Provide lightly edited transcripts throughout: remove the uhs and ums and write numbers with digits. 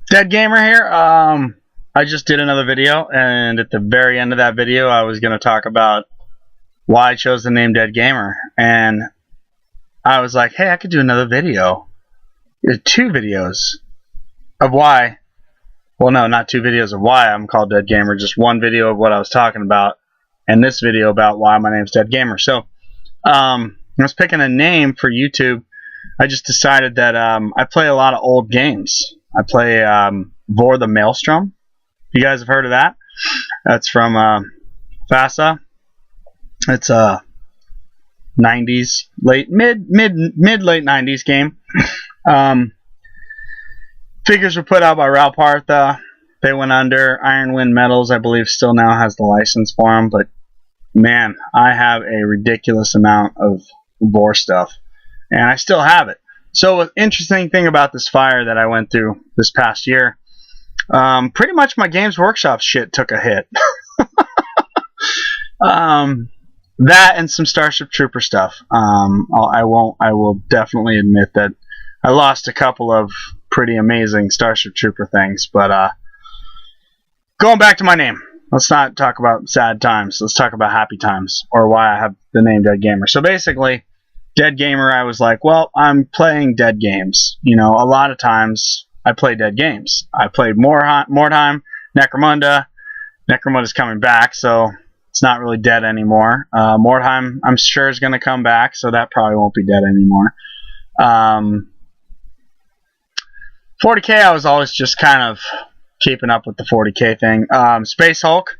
Dead Gamer here. I just did another video, and at the very end of that video, I was going to talk about why I chose the name Dead Gamer. And I was like, hey, I could do another video. Two videos of why. Well, no, not two videos of why I'm called Dead Gamer. Just one video of what I was talking about, and this video about why my name's Dead Gamer. So, I was picking a name for YouTube. I just decided that I play a lot of old games. I play Vor the Maelstrom. You guys have heard of that? That's from FASA. It's a 90s, late 90s game. Figures were put out by Ralph Partha. They went under. Iron Wind Metals, I believe, still now has the license for them. But man, I have a ridiculous amount of Vor stuff, and I still have it. So, an interesting thing about this fire that I went through this past year, pretty much my Games Workshop shit took a hit. That and some Starship Trooper stuff. I will definitely admit that I lost a couple of pretty amazing Starship Trooper things. But going back to my name, let's not talk about sad times. Let's talk about happy times, or why I have the name Dead Gamer. So basically, Dead Gamer, I was like, well, I'm playing dead games. You know, a lot of times I play dead games. I played Mordheim, Necromunda. Necromunda's coming back, so it's not really dead anymore. Mordheim, I'm sure, is going to come back, so that probably won't be dead anymore. 40K, I was always just kind of keeping up with the 40K thing. Space Hulk,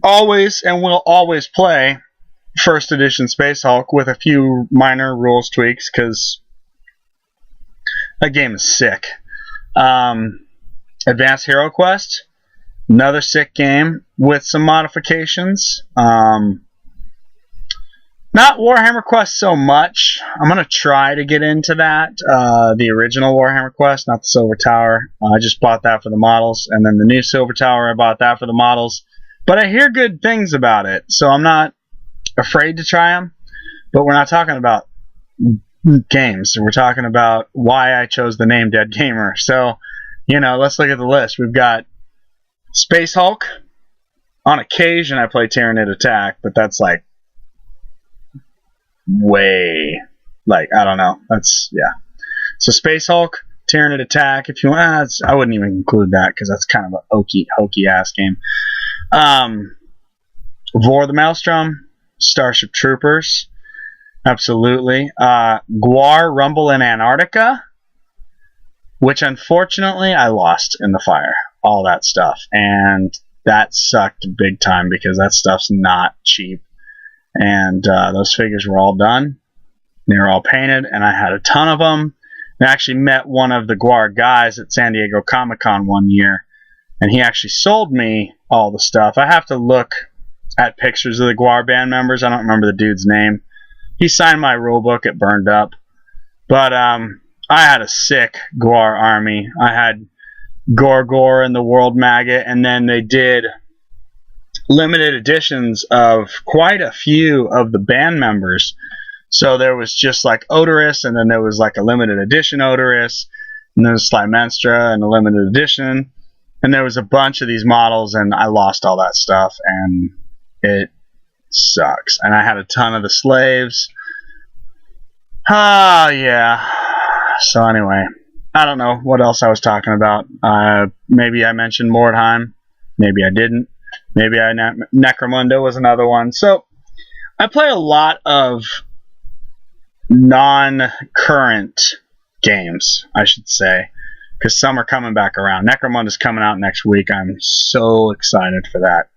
always and will always play first edition Space Hulk with a few minor rules tweaks, because that game is sick. Advanced Hero Quest, another sick game with some modifications. Not Warhammer Quest so much. I'm going to try to get into that. The original Warhammer Quest, not the Silver Tower. I just bought that for the models. And then the new Silver Tower, I bought that for the models. But I hear good things about it, so I'm not afraid to try them. But we're not talking about games. We're talking about why I chose the name Dead Gamer. So, you know, let's look at the list. We've got Space Hulk. On occasion, I play Tyranid Attack, but that's like way, like, I don't know. That's, yeah. So Space Hulk, Tyranid Attack. If you want, I wouldn't even include that because that's kind of a hokey ass game. Vor the Maelstrom, Starship Troopers, absolutely. Gwar, Rumble in Antarctica, which unfortunately I lost in the fire. All that stuff, and that sucked big time because that stuff's not cheap. And those figures were all done. They were all painted, and I had a ton of them. I actually met one of the Gwar guys at San Diego Comic-Con one year, and he actually sold me all the stuff. I have to look at pictures of the Gwar band members. I don't remember the dude's name. He signed my rulebook. It burned up. But I had a sick Gwar army. I had Gorgor and the World Maggot, and then they did limited editions of quite a few of the band members. So there was just like Odorous, and then there was like a limited edition Odorous, and then Slymenstra and a limited edition, and there was a bunch of these models, and I lost all that stuff, and it sucks. And I had a ton of the slaves. Yeah. So anyway, I don't know what else I was talking about. Maybe I mentioned Mordheim. Maybe I didn't. Maybe Necromunda was another one. So I play a lot of non-current games, I should say, because some are coming back around. Necromunda's coming out next week. I'm so excited for that.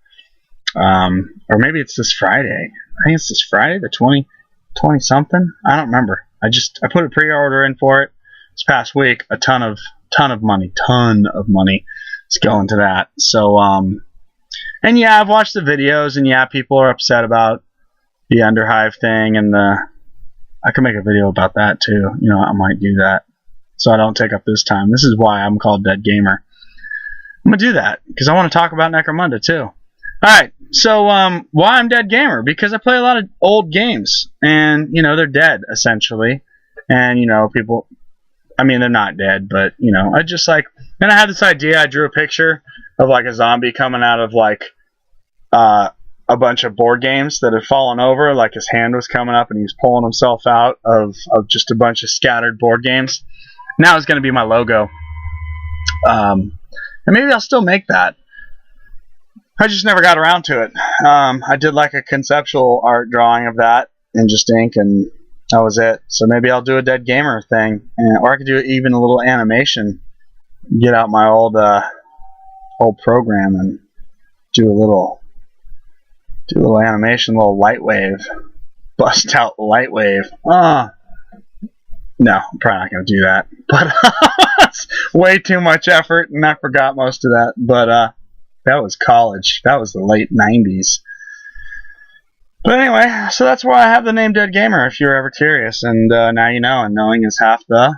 Or maybe it's this Friday. I think it's this Friday, the 20 something. I don't remember. I put a pre-order in for it this past week. A ton of money is going to that. So and yeah, I've watched the videos, and yeah, people are upset about the Underhive thing, and I can make a video about that too. You know, I might do that, so I don't take up this time. This is why I'm called Dead Gamer. I'm gonna do that because I want to talk about Necromunda too. Alright, so why I'm Dead Gamer? Because I play a lot of old games, and, you know, they're dead, essentially. And, you know, people I mean, they're not dead, but, you know, I just like, and I had this idea. I drew a picture of like a zombie coming out of like a bunch of board games that had fallen over. Like his hand was coming up and he was pulling himself out of just a bunch of scattered board games. Now it's going to be my logo. And maybe I'll still make that. I just never got around to it. I did like a conceptual art drawing of that in just ink, and that was it. So maybe I'll do a Dead Gamer thing, or I could do even a little animation. Get out my old program and do a little animation, a little light wave, bust out light wave. No, I'm probably not gonna do that. But it's way too much effort, and I forgot most of that. But that was college. That was the late '90s. But anyway, so that's why I have the name Dead Gamer, if you're ever curious. And now you know, and knowing is half the